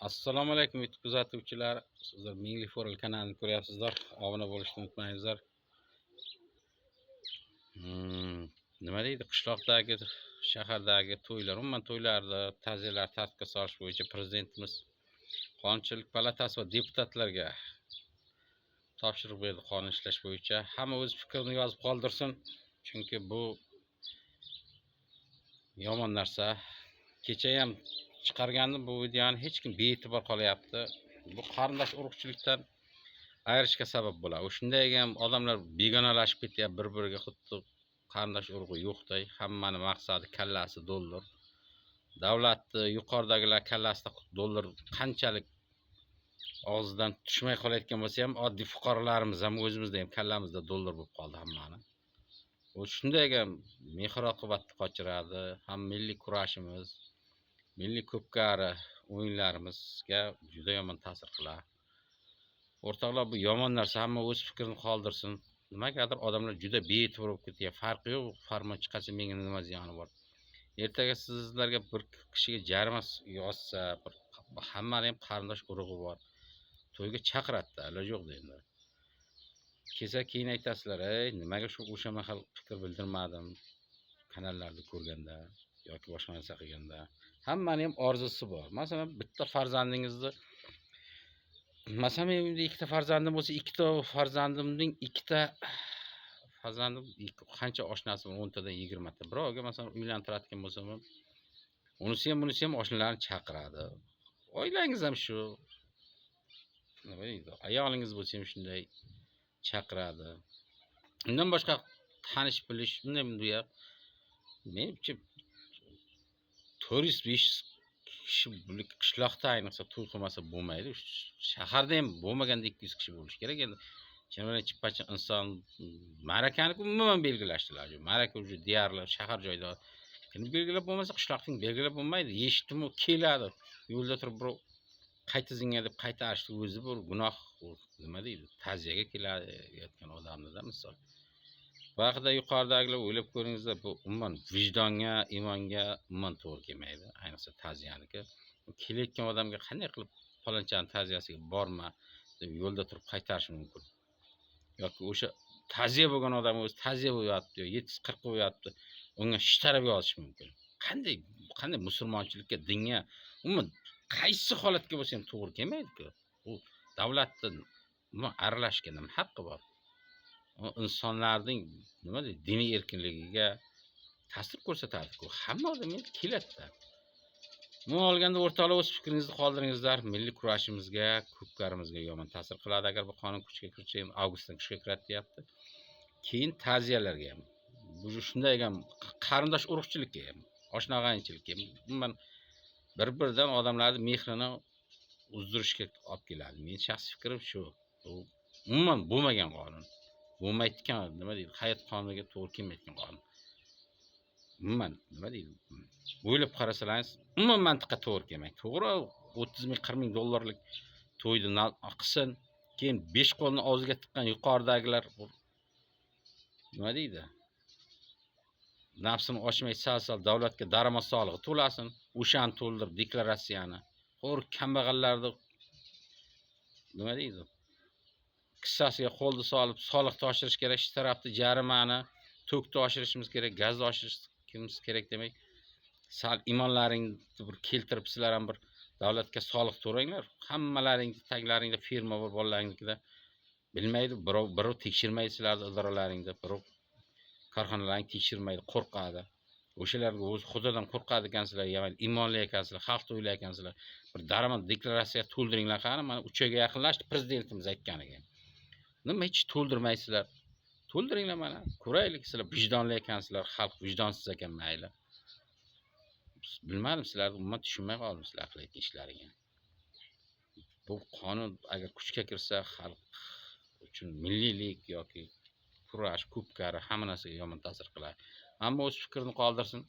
Assalomu alaykum YouTube kuzatuvchilar. Sizlar Milliy Forum kanalini ko'ryapsizlar. Obuna bo'lishni unutmangizlar. Nima deydi? Qishloqdagi, shahardagi to'ylar, umuman to'ylarda ta'ziyalar tartibga solish bo'yicha prezidentimiz Qonunchilik palatasi va deputatlarga topshiriq berdi qonun ishlash bo'yicha. Hamma o'z fikrini yozib qoldirsin. Chunki bu yomon narsa. Kecha ham chiqargandim bu videoni, hech kim bee'tibor qolyapti. Bu qarindosh urug'chilikdan ayirishga sabab bo'ladi. Shunday ham odamlar begonalashib ketyapti bir-biriga, xuddi qarindosh urug'i yo'qday. Hammani maqsadi kallasi dollar. Davlatni yuqoridagilar kallasida dollar qanchalik og'zidan tushmay qolayotgan bo'lsa ham, oddiy fuqarolarimiz ham o'zimizda ham kallamizda dollar bo'lib qoldi hammani. Shunday ham mehr oqibatni qochiradi. Ham milliy kurashimiz, milliy ko'pkari o'yinlarimizga juda yomon ta'sir qiladi. O'rtoqlar, bu yomon narsa, hamma o'z fikrini qoldirsin. Nimagadir odamlar juda bee'tibor bo'lib ketyapti. Farqi yo'q, farmon chiqarsa menga nima ziyoni bor. Ertaga sizlarga bir kishiga jarima yozsa, hammani ham qarindosh urug'i bor. To'yga chaqiradi, iloji yo'q endi. Kelsa keyin aytasizlar, "Ey, nimaga o'sha mahal fikr bildirmadim?" kanallarda ko'rganda yoki boshqa narsa qilganda. Hammaning ham orzusi bor. Masalan, bitta farzandingizni Masalan, men ikkita farzandim bo'lsa, ikkita farzandimning ikkita farzandim qancha oshnasi bor? 10 tadan 20 ta. Birovga masalan uylantiradigan bo'lsam, unisi ham bunisi ham oshnalarni chaqiradi. Oilangiz ham shu. Nima deydi? Ayolingiz bo'lsa ham shunday chaqiradi. Undan boshqa tanish bilish, unday bunday menimcha 400-500 kishi qishloqda ayniqsa to'y qilmasa bo'lmaydi. Shaharda ham bo'lmaganda 200 kishi bo'lishi kerak. Endi jinoyat chippacha inson ma'rakani umuman belgilashdilar. Ma'raka уже deyarli shahar joyda belgilab bo'lmasa, qishloqning belgilab bo'lmaydi. Eshitdim-u keladi. Yo'lda turib birov qaytizingga deb qaytarishni o'zi bir gunoh. Nima deydi? Ta'ziyaga kelayotgan odamda misol. Vaqtida yuqoridagilar o'ylab ko'ringizlar, bu umuman vijdonga, imonga umuman to'g'ri kelmaydi. Ayniqsa ta'ziyaniki. Kelayotgan odamga qanday qilib falonchani ta'ziyasiga borma deb yo'lda turib qaytarish mumkin. Yoki o'sha ta'ziya bo'lgan odam o'zi ta'ziya bo'lyapti, 740 bo'lyapti, unga shtarab yozish mumkin. Qanday musulmonchilikka, dinga, umuman qaysi holatga bo'lsa ham to'g'ri kelmaydi-ku. Bu davlatning aralashishga nima haqqi bor? Insonlarning nima deydi, diniy erkinligiga ta'sir ko'rsatadi-ku. Hamma odam endi keladi-da. Umuman olganda o'rtoqlar, o'z fikringizni qoldiringizlar. Milliy kurashimizga, ko'pkarimizga yomon ta'sir qiladi agar bu qonun kuchga kirsa, ham avgustdan kuchga kiradi deyapti. Keyin ta'ziyalarga ham, bu shunday ham qarindosh urug'chilikka ham, oshna og'aynichilikka ham, umuman bir-biridan odamlarning mehrini uzdirishga olib keladi. Men shaxsiy fikrim shu. Bu umuman bo'lmagan qonun. Bo'lmaydigan, nima deydi, hayot qonuniga to'g'ri kelmaydigan qonun. Umuman nima deydi? O'ylab qarasalaringiz, umuman mantiqqa to'g'ri kelmaydi. To'g'ri, 30 ming, 40 ming dollarlik to'yni qilsin, keyin 5 qo'lni og'ziga tiqqan yuqoridagilar nima deydi? Nafsini ochmay sal davlatga daromad solig'i to'lasin, o'shani to'ldirib deklaratsiyani. Xo'r kambag'allarni nima deydi? Qissasiga qo'lni solib soliqni oshirish kerak, shu tarafda jarimani to'kni oshirishimiz kerak, gazni oshirishimiz kerak demak. Sal imonlaringni bir keltirib sizlar ham bir davlatga soliq to'langlar. Hammalaring taglaringda firma bor, bolalaringizda bilmaydi, birov tekshirmaydi sizlarning idoralaringda, birov korxonalaring tekshirmaydi, qo'rqadi. O'shalarga o'zi xudodan qo'rqadi ekansizlar, ya'ni imonli ekansizlar, xalqni o'ylaykansizlar. Bir daromad deklaratsiya to'ldiringlar qani, mana 3 oyga yaqinlashdi prezidentimiz aytganiga. Nima hech to'ldirmaysizlar? To'ldiringlar mana, ko'raylik, sizlar vijdonli ekansizlar, xalq vijdonsiz ekan mayli. Bilmadim, sizlarni umuman tushunmay qoldim sizlar qilayotgan ishlaringni. Bu qonun agar kuchga kirsa, xalq uchun milliylik yoki kurash, ko'pkari hamma narsaga yomon ta'sir qiladi. Ammo o'z fikrini qoldirsin.